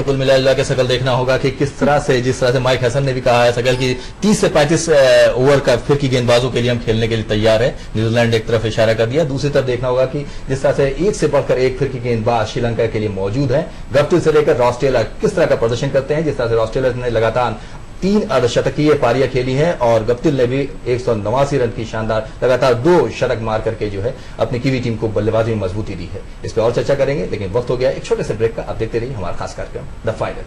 तो कुल मिला के सकल देखना होगा कि किस तरह से, जिस तरह से माइक हसन ने भी कहा है सकल की 30 से 35 ओवर का फिर की गेंदबाजों के लिए हम खेलने के लिए तैयार है। न्यूजीलैंड एक तरफ इशारा कर दिया, दूसरी तरफ देखना होगा कि जिस तरह से एक से बढ़कर एक फिर की गेंदबाज श्रीलंका के लिए मौजूद है। गप्टिल से लेकर ऑस्ट्रेलिया किस तरह का प्रदर्शन करते हैं, जिस तरह से ऑस्ट्रेलिया ने लगातार 3 अर्धशतकीय पारियां खेली हैं और गप्टिल ने भी 189 रन की शानदार लगातार 2 शतक मार करके जो है अपनी कीवी टीम को बल्लेबाजी में मजबूती दी है। इस पर और चर्चा करेंगे, लेकिन वक्त हो गया एक छोटे से ब्रेक का। आप देखते रहिए हमारा खास कार्यक्रम the final.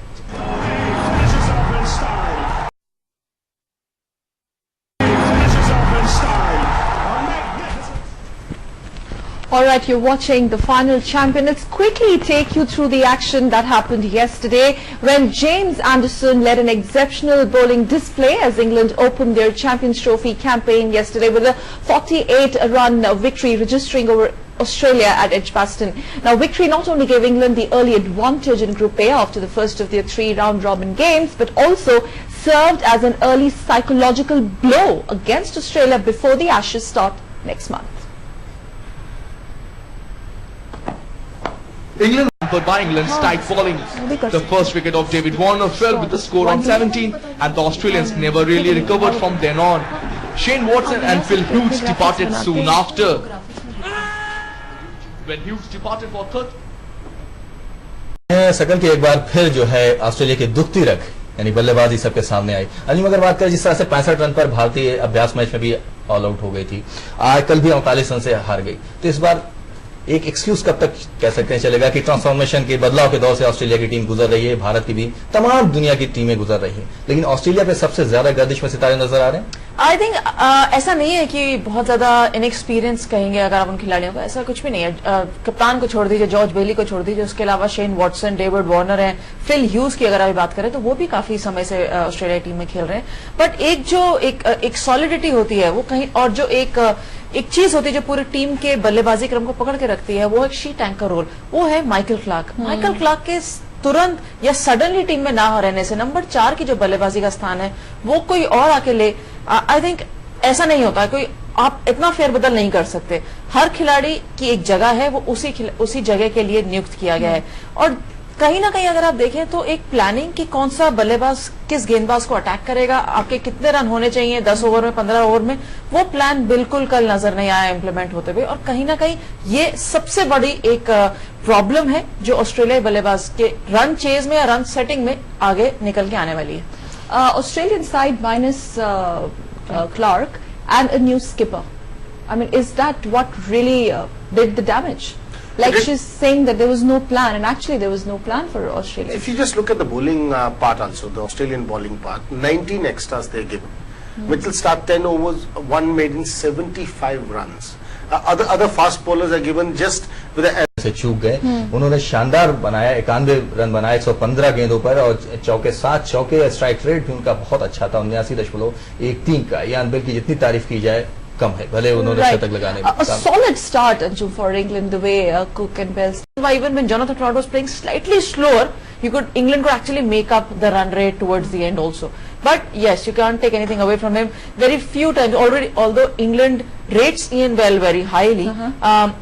All right, you're watching the final champion. Let's quickly take you through the action that happened yesterday when James Anderson led an exceptional bowling display as England opened their Champions Trophy campaign yesterday with a 48-run victory, registering over Australia at Edgbaston. Now, victory not only gave England the early advantage in Group A after the first of their 3 round-robin games, but also served as an early psychological blow against Australia before the Ashes start next month. England hampered by England's tight bowling. The first wicket of David Warner fell with the score on 17, and the Australians never really recovered from then on. Shane Watson and Phil Hughes departed soon after. When Hughes departed for third, सकल की एक बार फिर जो है Australia की दुखती रख यानी बल्लेबाजी सबके सामने आई। अलीम अगर बात करें जिस तरह से 65 रन पर भारतीय अभ्यास मैच में भी ऑल आउट हो गई थी, आज कल भी 39 रन से हार गई, तो इस बार एक एक्सक्यूज कब तक कह सकते हैं चलेगा कि ट्रांसफॉर्मेशन के बदलाव के दौर से ऑस्ट्रेलिया की टीम गुजर रही है, भारत की भी तमाम दुनिया की टीमें गुजर रही हैं, लेकिन ऑस्ट्रेलिया पे सबसे ज्यादा गर्दिश में सितारे नजर आ रहे हैं। आई थिंक ऐसा नहीं है कि बहुत ज्यादा इनएक्सपीरियंस कहेंगे अगर आप उन खिलाड़ियों को, ऐसा कुछ भी नहीं है। कप्तान को छोड़ दीजिए, जॉर्ज बेली को छोड़ दीजिए, उसके अलावा शेन वॉटसन, डेविड वार्नर है, फिल ह्यूज की अगर आप बात करें तो वो भी काफी समय से ऑस्ट्रेलिया टीम में खेल रहे हैं। बट एक जो एक सॉलिडिटी होती है वो कहीं, और जो एक चीज होती है जो पूरी टीम के बल्लेबाजी क्रम को पकड़ के रखती है, वो एक शीट एंकर रोल, वो है माइकल क्लार्क। माइकल क्लार्क के तुरंत या सडनली टीम में ना रहने से नंबर 4 की जो बल्लेबाजी का स्थान है वो कोई और आके ले, आई थिंक ऐसा नहीं होता। कोई आप इतना फेरबदल नहीं कर सकते। हर खिलाड़ी की एक जगह है, वो उसी जगह के लिए नियुक्त किया गया है। और कहीं ना कहीं अगर आप देखें तो एक प्लानिंग कि कौन सा बल्लेबाज किस गेंदबाज को अटैक करेगा, आपके कितने रन होने चाहिए 10 ओवर में 15 ओवर में, वो प्लान बिल्कुल कल नजर नहीं आया इम्प्लीमेंट होते हुए। और कहीं ना कहीं ये सबसे बड़ी एक प्रॉब्लम है जो ऑस्ट्रेलियाई बल्लेबाज के रन चेज में या रन सेटिंग में आगे निकल के आने वाली है। Australian side minus Clark and a new skipper. I mean, is that what really did the damage? Like she's saying that there was no plan, and actually there was no plan for Australia. If you just look at the bowling part also, the Australian bowling part, 19 extras they're given. Mitchell start 10 overs, one made in 75 runs. Other fast bowlers are given just with a से चूक गए। उन्होंने शानदार बनाया, 91 run बनाए 115 गेंदों पर, और चौके 7 चौके, स्ट्राइक रेट भी उनका बहुत अच्छा था 79.13 का। यान बिल की जितनी तारीफ की जाए कम है, भले उन्होंने शतक लगाने में a solid start for England, the way Cook and Bell. Even when Jonathan Trott was playing slightly slower, England could actually make up the run rate towards the end also. But yes, you can't take anything away from him. Very few times already, although England rates Ian Bell very highly,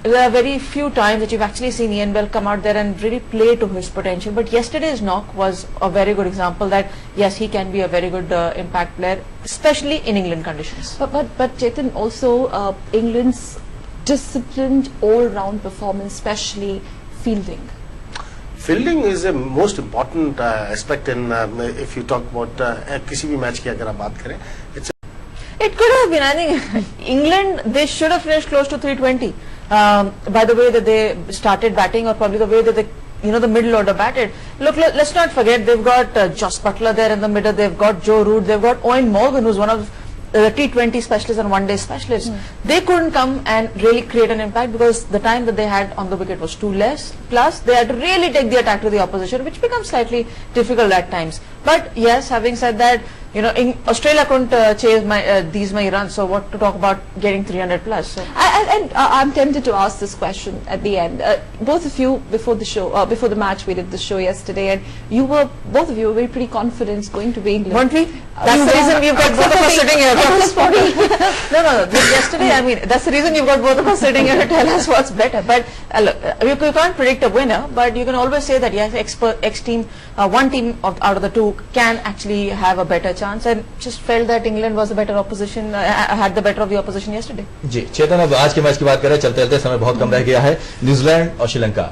there are very few times that you've actually seen Ian Bell come out there and really play to his potential. But yesterday's knock was a very good example that yes, he can be a very good impact player, especially in England conditions. But Chetan, also England's disciplined all-round performance, especially fielding. Fielding is a most important aspect in if you talk about किसी भी match की अगर आप बात करें, it could have been, I think England, they should have finished close to 320 by the way that they started batting, or probably the way that they, the middle order batted. Look, let's not forget they've got Joss Butler there in the middle, they've got Joe Root, they've got Owen Morgan, who's one of T20 specialists and one-day specialists. They couldn't come and really create an impact because the time that they had on the wicket was too less. Plus, they had to really take the attack to the opposition, which becomes slightly difficult at times. But yes, having said that, Australia couldn't chase these many runs, so what to talk about getting 300 plus? So. And I'm tempted to ask this question at the end. Both of you, before the show, before the match, we did the show yesterday, and both of you were very pretty confident going to be England. Weren't we? That's the reason we've got both of us sitting here. No. Yesterday, I mean, that's the reason you've got both of us sitting here to tell us what's better. But look, you can't predict a winner, but you can always say that yes, X team, one team out of the two can actually have a better chance, and just felt that England was the better opposition, had the better of the opposition yesterday. जी चेतन, अब आज के match की बात करें, चलते चलते समय बहुत कम रह गया है। न्यूजीलैंड और श्रीलंका,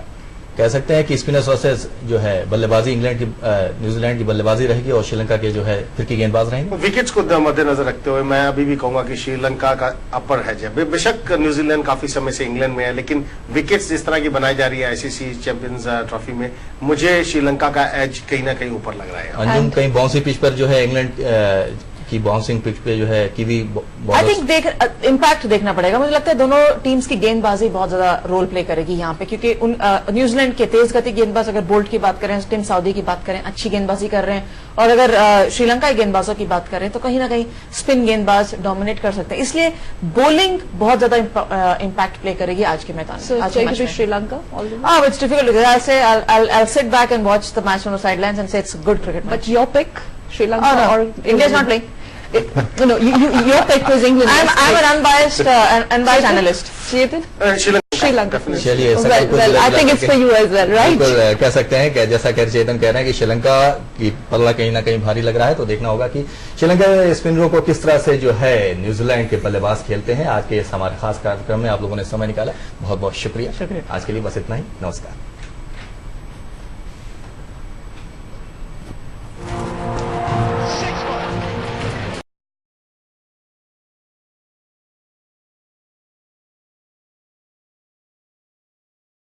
कह सकते हैं कि स्पिनर्स वर्सेस जो है बल्लेबाजी इंग्लैंड की, न्यूजीलैंड की बल्लेबाजी रहेगी और श्रीलंका के जो है फिर की गेंदबाज रहेंगे। विकेट्स को मद्देनजर रखते हुए मैं अभी भी कहूंगा कि श्रीलंका का अपर हैज है। बेशक न्यूजीलैंड काफी समय से इंग्लैंड में है, लेकिन विकेट्स जिस तरह की बनाई जा रही है आईसीसी चैंपियंस ट्रॉफी में, मुझे श्रीलंका का एज कहीं ना कहीं ऊपर लग रहा है। अंजुम, कहीं बाउंसी पिच पर जो है इंग्लैंड की बाउंसिंग पिच पे जो है कीवी, आई थिंक इम्पैक्ट देखना पड़ेगा। मुझे लगता है दोनों टीम्स की गेंदबाजी बहुत ज्यादा रोल प्ले करेगी यहाँ पे, क्योंकि न्यूजीलैंड के तेज गति गेंदबाज, अगर बोल्ट की बात करें, टीम सऊदी की बात करें, अच्छी गेंदबाजी कर रहे हैं, और अगर श्रीलंका के गेंदबाजों की बात करें तो कहीं ना कहीं स्पिन गेंदबाज डोमिनेट कर सकते हैं, इसलिए बॉलिंग बहुत ज्यादा इम्पैक्ट प्ले करेगी आज के मैदान में। Sri Lanka, it's difficult. I'll sit back and watch the match from the sidelines and say it's a good cricket match. But your pick, Sri Lanka or India's not playing. No, your pick was England. I'm an unbiased analyst. Sri Lanka. चलिए, well, I think it's for you as well, right? बिल्कुल कह सकते हैं कि जैसा कि चेतन कह रहे हैं कि श्रीलंका की पल्ला कहीं ना कहीं भारी लग रहा है, तो देखना होगा कि श्रीलंका स्पिनरों को किस तरह से जो है न्यूजीलैंड के बल्लेबाज खेलते हैं। आज के इस हमारे खास कार्यक्रम में आप लोगों ने समय निकाला, बहुत बहुत शुक्रिया। आज के लिए बस इतना ही, नमस्कार।